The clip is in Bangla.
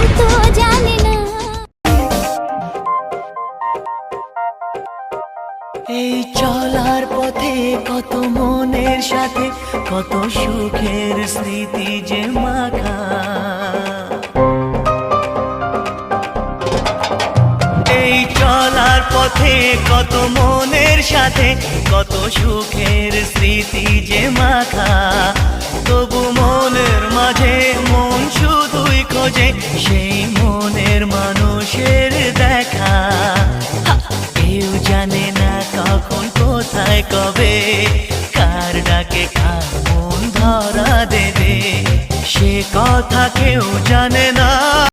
কিন্তু জানে না। এই চলার পথে কত মনের সাথে কত সুখের স্মৃতি যে মাখা। এই চলার পথে কত মনের সাথে কত সুখের স্মৃতি যে মাখা। তবু মনের মাঝে মন শুধুই খোঁজে সেই মনের মানুষের দেখা। কেউ জানে না কখন কোথায় কবে কার ডাকে কার মন ধরা দেবে, সে কথা কেউ জানে না।